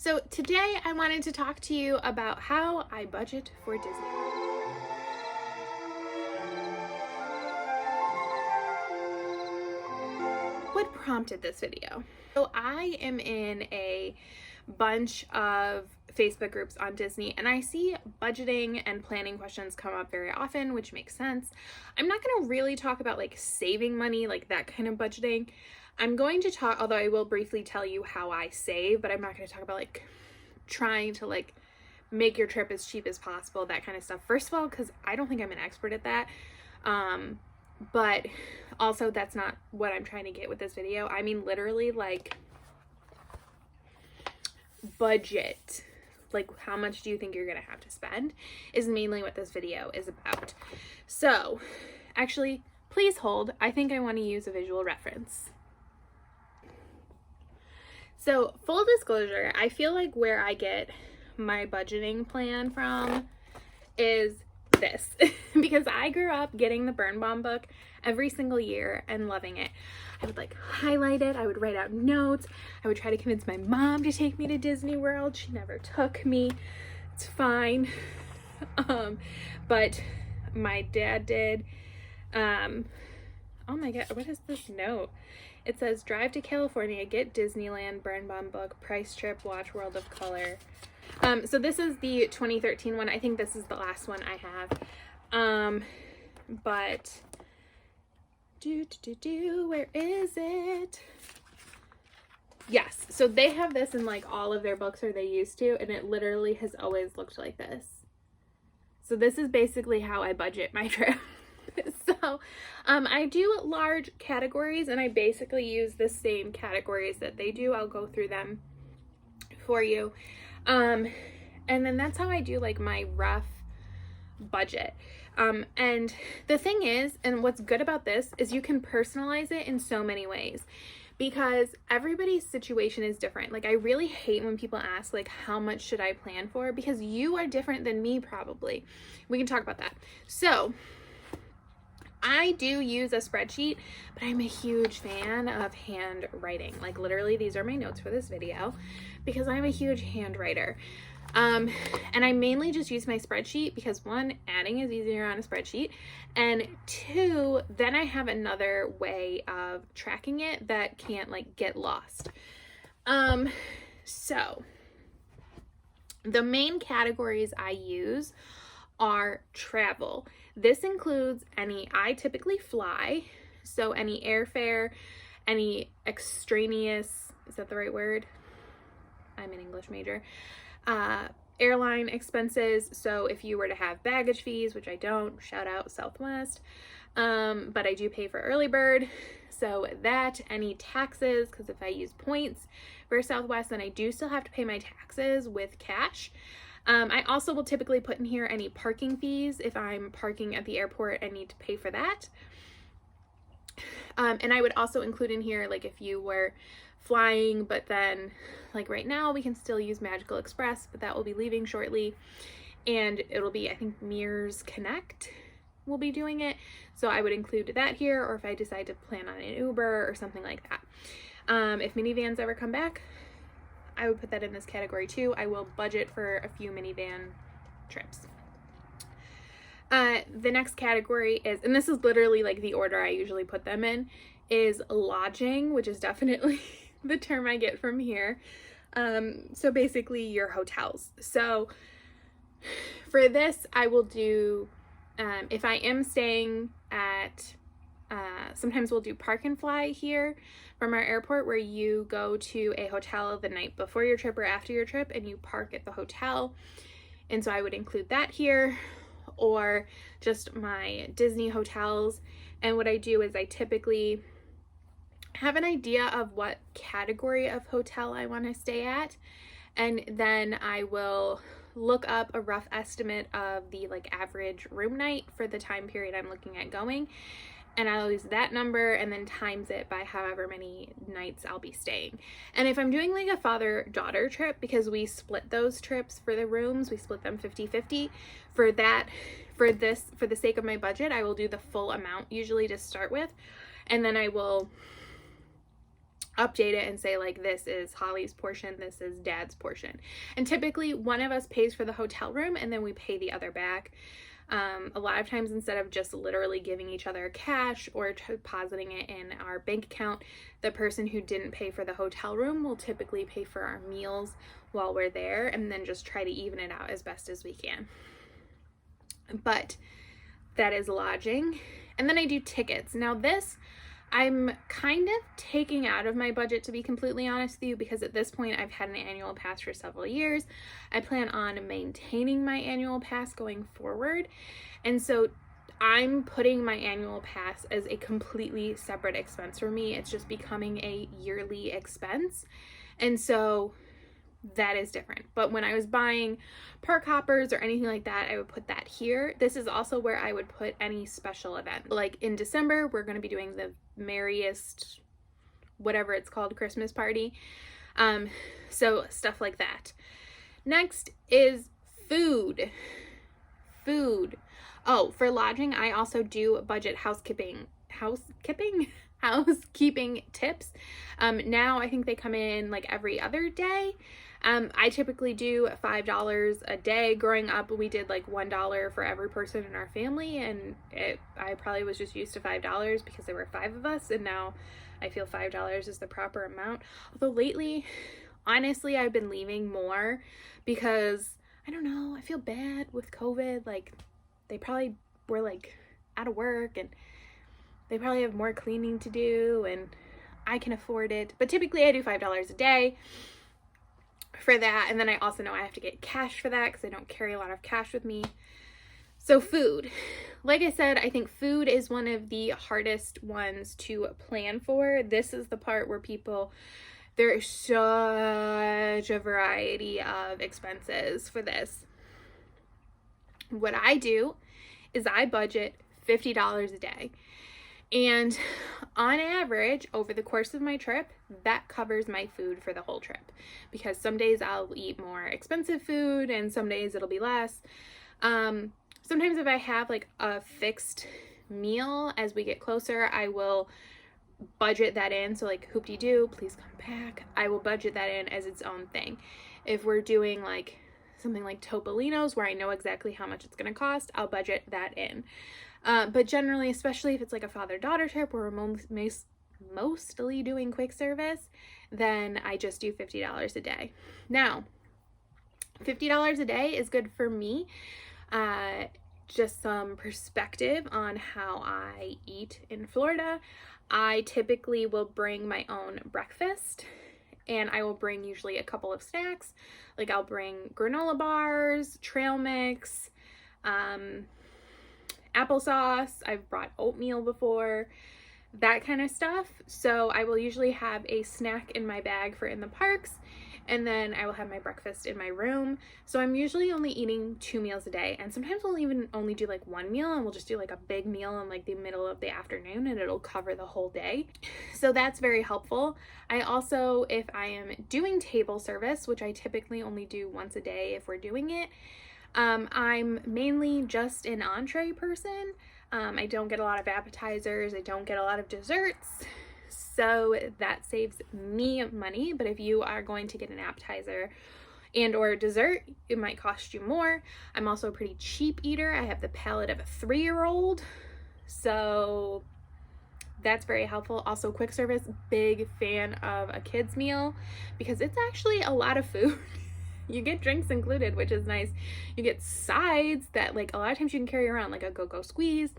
So today I wanted to talk to you about how I budget for Disney World. What prompted this video? So I am in a bunch of Facebook groups on Disney, and I see budgeting and planning questions come up very often, which makes sense. I'm not going to really talk about like saving money, like that kind of budgeting. I'm going to talk, although I will briefly tell you how I save, but I'm not going to talk about like trying to like make your trip as cheap as possible, that kind of stuff. First of all, because I don't think I'm an expert at that. But also that's not what I'm trying to get with this video. I mean, literally like budget, like how much do you think you're gonna have to spend is mainly what this video is about. So actually, please hold. I think I want to use a visual reference. So full disclosure, I feel like where I get my budgeting plan from is this because I grew up getting the Burn Bomb book every single year and loving it. I would like highlight it, I would write out notes, I would try to convince my mom to take me to Disney World. She never took me. It's fine. But my dad did. Oh my god, what is this note? It says, drive to California, get Disneyland, Burn Bomb book, price trip, watch World of Color. So this is the 2013 one. I think this is the last one I have. But where is it? Yes, so they have this in like all of their books, or they used to, and it literally has always looked like this. So this is basically how I budget my trip. So I do large categories, and I basically use the same categories that they do. I'll go through them for you. And then that's how I do like my rough budget. And the thing is, and what's good about this is you can personalize it in so many ways because everybody's situation is different. Like I really hate when people ask like, how much should I plan for? Because you are different than me probably. We can talk about that. So I do use a spreadsheet, but I'm a huge fan of handwriting. Like literally these are my notes for this video because I'm a huge handwriter. And I mainly just use my spreadsheet because one, adding is easier on a spreadsheet, and two, then I have another way of tracking it that can't like get lost. So the main categories I use are travel. This includes I typically fly, so any airfare, any extraneous, is that the right word? I'm an English major. Airline expenses, so if you were to have baggage fees, which I don't, shout out Southwest, but I do pay for early bird, so that, any taxes, because if I use points for Southwest, then I do still have to pay my taxes with cash. I also will typically put in here any parking fees. If I'm parking at the airport, I need to pay for that. And I would also include in here, like if you were flying, but then like right now we can still use Magical Express, but that will be leaving shortly. And it'll be, I think Mears Connect will be doing it. So I would include that here, or if I decide to plan on an Uber or something like that. If minivans ever come back, I would put that in this category too. I will budget for a few minivan trips. The next category is, and this is literally like the order I usually put them in, is lodging, which is definitely the term I get from here. So basically your hotels. So for this, I will do, if I am staying at, sometimes we'll do park and fly here from our airport, where you go to a hotel the night before your trip or after your trip and you park at the hotel. And so I would include that here, or just my Disney hotels. And what I do is I typically have an idea of what category of hotel I want to stay at, and then I will look up a rough estimate of the like average room night for the time period I'm looking at going, and I'll use that number and then times it by however many nights I'll be staying. And if I'm doing like a father-daughter trip, because we split those trips for the rooms, we split them 50-50, for that, for the sake of my budget, I will do the full amount usually to start with, and then I will update it and say like, this is Holly's portion, this is Dad's portion. And typically one of us pays for the hotel room and then we pay the other back. A lot of times, instead of just literally giving each other cash or depositing it in our bank account, the person who didn't pay for the hotel room will typically pay for our meals while we're there, and then just try to even it out as best as we can. But that is lodging. And then I do tickets. Now this, I'm kind of taking out of my budget, to be completely honest with you, because at this point I've had an annual pass for several years. I plan on maintaining my annual pass going forward. And so I'm putting my annual pass as a completely separate expense for me. It's just becoming a yearly expense. And so that is different. But when I was buying park hoppers or anything like that, I would put that here. This is also where I would put any special event. Like in December, we're going to be doing the merriest, whatever it's called, Christmas party. So stuff like that. Next is food. Oh, for lodging, I also do budget housekeeping tips. Now I think they come in like every other day. I typically do $5 a day. Growing up, we did like $1 for every person in our family, and I probably was just used to $5 because there were 5 of us, and now I feel $5 is the proper amount. Although lately, honestly, I've been leaving more because, I don't know, I feel bad with COVID. Like, they probably were like out of work, and they probably have more cleaning to do, and I can afford it. But typically I do $5 a day for that. And then I also know I have to get cash for that because I don't carry a lot of cash with me. So food, like I said, I think food is one of the hardest ones to plan for. This is the part where there is such a variety of expenses for this. What I do is I budget $50 a day. And on average, over the course of my trip, that covers my food for the whole trip. Because some days I'll eat more expensive food and some days it'll be less. Sometimes if I have like a fixed meal as we get closer, I will budget that in. So like hoop-de-doo, please come back. I will budget that in as its own thing. If we're doing like something like Topolino's where I know exactly how much it's going to cost, I'll budget that in. But generally, especially if it's like a father-daughter trip where we're mostly doing quick service, then I just do $50 a day. Now, $50 a day is good for me. Just some perspective on how I eat in Florida. I typically will bring my own breakfast, and I will bring usually a couple of snacks. Like I'll bring granola bars, trail mix, applesauce. I've brought oatmeal before, that kind of stuff. So I will usually have a snack in my bag for in the parks, and then I will have my breakfast in my room. So I'm usually only eating 2 meals a day, and sometimes we'll even only do like 1 meal, and we'll just do like a big meal in like the middle of the afternoon, and it'll cover the whole day. So that's very helpful. I also, if I am doing table service, which I typically only do once a day if we're doing it, I'm mainly just an entree person. I don't get a lot of appetizers. I don't get a lot of desserts. So that saves me money. But if you are going to get an appetizer and or dessert, it might cost you more. I'm also a pretty cheap eater. I have the palate of a 3-year-old. So that's very helpful. Also, quick service, big fan of a kid's meal because it's actually a lot of food. You get drinks included, which is nice. You get sides that like a lot of times you can carry around, like a go-go squeeze,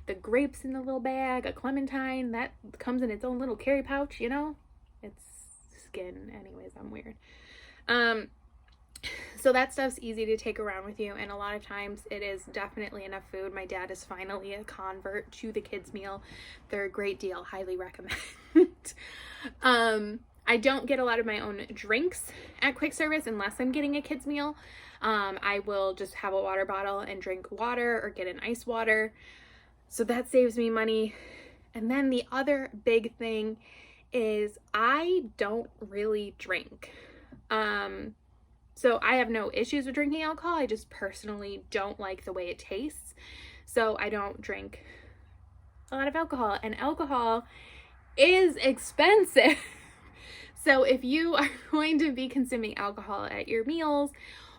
the grapes in the little bag, a clementine that comes in its own little carry pouch, you know? It's skin. Anyways, I'm weird. So that stuff's easy to take around with you, and a lot of times it is definitely enough food. My dad is finally a convert to the kids meal. They're a great deal. Highly recommend. I don't get a lot of my own drinks at quick service unless I'm getting a kids meal. I will just have a water bottle and drink water or get an ice water. So that saves me money. And then the other big thing is I don't really drink. So I have no issues with drinking alcohol. I just personally don't like the way it tastes. So I don't drink a lot of alcohol. And alcohol is expensive. So if you are going to be consuming alcohol at your meals,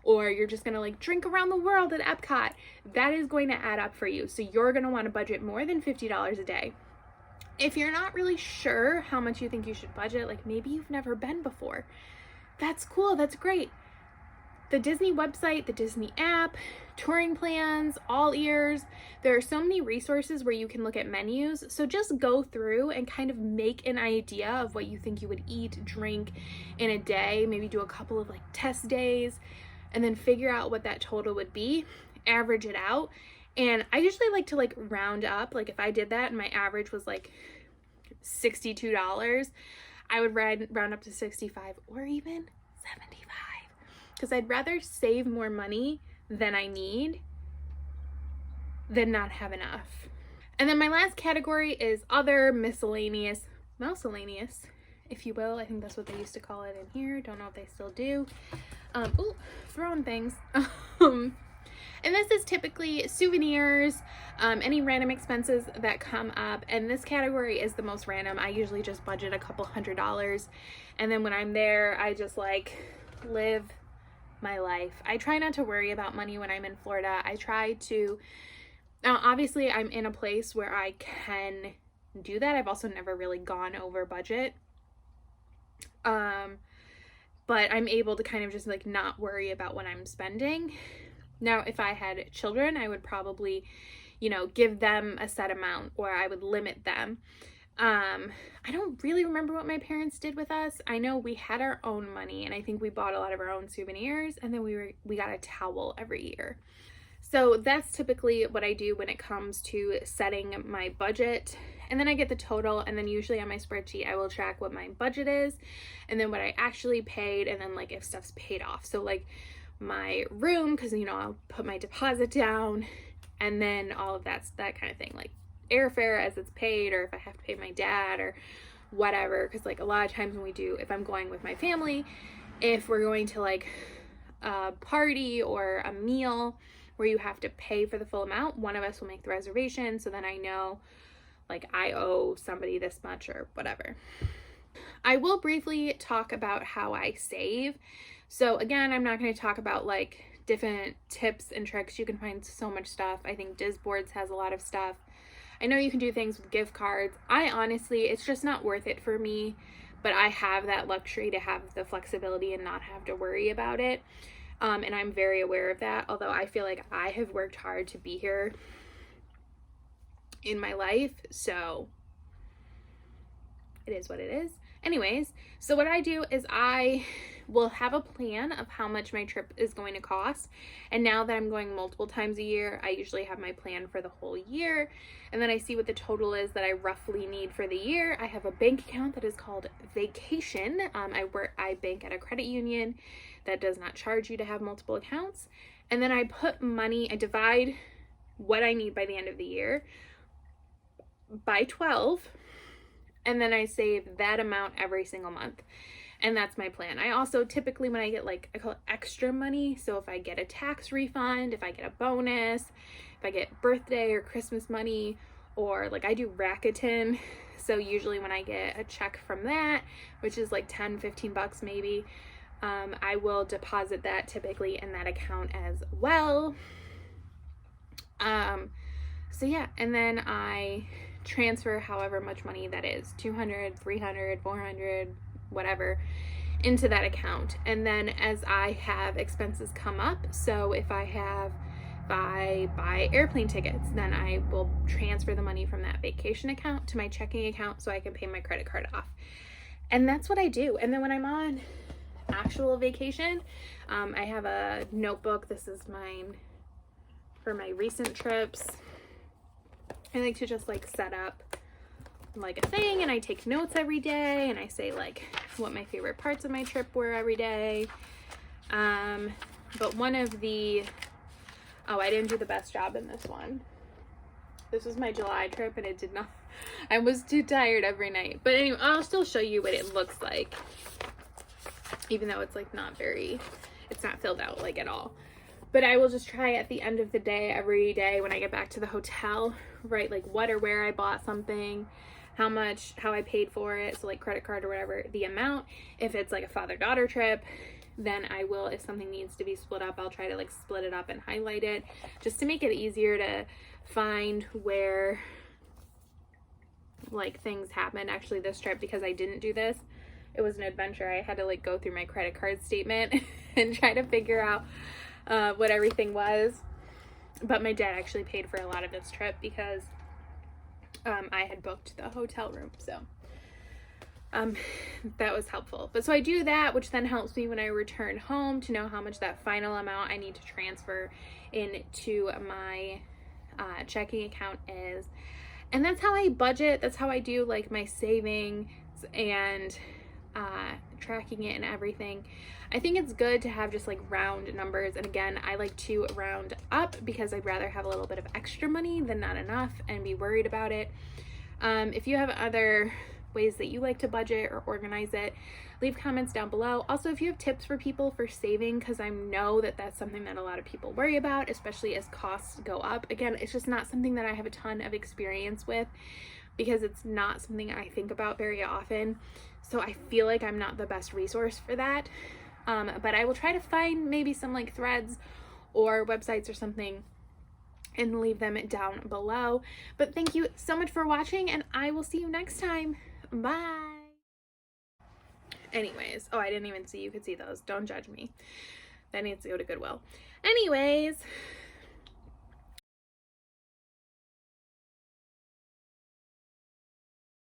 or you're just gonna like drink around the world at Epcot, that is going to add up for you. So you're gonna want to budget more than $50 a day. If you're not really sure how much you think you should budget, like maybe you've never been before, that's cool, that's great. The Disney website, the Disney app, touring plans, all ears, there are so many resources where you can look at menus. So just go through and kind of make an idea of what you think you would eat, drink in a day, maybe do a couple of like test days, and then figure out what that total would be, average it out. And I usually like to like round up. Like if I did that and my average was like $62, I would round up to 65 or even 75. Because I'd rather save more money than I need than not have enough. And then my last category is other miscellaneous, if you will. I think that's what they used to call it in here. Don't know if they still do. Throwing things. And this is typically souvenirs, any random expenses that come up. And this category is the most random. I usually just budget a couple $100. And then when I'm there, I just like live my life. I try not to worry about money when I'm in Florida. I try to, now obviously I'm in a place where I can do that. I've also never really gone over budget. But I'm able to kind of just like not worry about what I'm spending. Now, if I had children, I would probably, give them a set amount, or I would limit them. I don't really remember what my parents did with us. I know we had our own money, and I think we bought a lot of our own souvenirs, and then we got a towel every year. So that's typically what I do when it comes to setting my budget. And then I get the total, and then usually on my spreadsheet I will track what my budget is, and then what I actually paid, and then like if stuff's paid off. So like my room, because I'll put my deposit down, and then all of that kind of thing, like airfare as it's paid, or if I have to pay my dad or whatever. Because like a lot of times if I'm going with my family, if we're going to like a party or a meal where you have to pay for the full amount, one of us will make the reservation, so then I know like I owe somebody this much or whatever. I will briefly talk about how I save. So again, I'm not going to talk about like different tips and tricks. You can find so much stuff. I think Disboards has a lot of stuff. I know you can do things with gift cards. It's just not worth it for me, but I have that luxury to have the flexibility and not have to worry about it. And I'm very aware of that, although I feel like I have worked hard to be here in my life, so it is what it is. Anyways, so what I do is I will have a plan of how much my trip is going to cost. And now that I'm going multiple times a year, I usually have my plan for the whole year. And then I see what the total is that I roughly need for the year. I have a bank account that is called Vacation. I bank at a credit union that does not charge you to have multiple accounts. And then I divide what I need by the end of the year by 12. And then I save that amount every single month. And that's my plan. I also typically, when I get I call it extra money, so if I get a tax refund, if I get a bonus, if I get birthday or Christmas money, or like I do Rakuten, so usually when I get a check from that, which is like $10-15 maybe, I will deposit that typically in that account as well. So yeah, and then I transfer however much money that is, 200, 300, 400, whatever, into that account. And then as I have expenses come up, so if I buy airplane tickets, then I will transfer the money from that vacation account to my checking account so I can pay my credit card off. And that's what I do. And then when I'm on actual vacation, I have a notebook. This is mine for my recent trips. I like to just like set up like a thing, and I take notes every day, and I say like what my favorite parts of my trip were every day. But I didn't do the best job in this one. This was my July trip, and I was too tired every night. But anyway, I'll still show you what it looks like, even though it's like it's not filled out like at all. But I will just try at the end of the day, every day when I get back to the hotel, write like what or where I bought something, how I paid for it, so like credit card or whatever, the amount. If it's like a father-daughter trip, then I will, if something needs to be split up, I'll try to like split it up and highlight it just to make it easier to find where like things happen. Actually, this trip, because I didn't do this, it was an adventure. I had to like go through my credit card statement and try to figure out what everything was. But my dad actually paid for a lot of this trip because I had booked the hotel room, so that was helpful. But so I do that, which then helps me when I return home to know how much that final amount I need to transfer into my checking account is. And that's how I budget. That's how I do like my savings and tracking it and everything. I think it's good to have just like round numbers. And again, I like to round up because I'd rather have a little bit of extra money than not enough and be worried about it. If you have other ways that you like to budget or organize it, leave comments down below. Also, if you have tips for people for saving, because I know that that's something that a lot of people worry about, especially as costs go up. Again, it's just not something that I have a ton of experience with because it's not something I think about very often. So I feel like I'm not the best resource for that. But I will try to find maybe some like threads or websites or something and leave them down below. But thank you so much for watching, and I will see you next time. Bye. Anyways, oh, I didn't even see you could see those. Don't judge me. That needs to go to Goodwill. Anyways,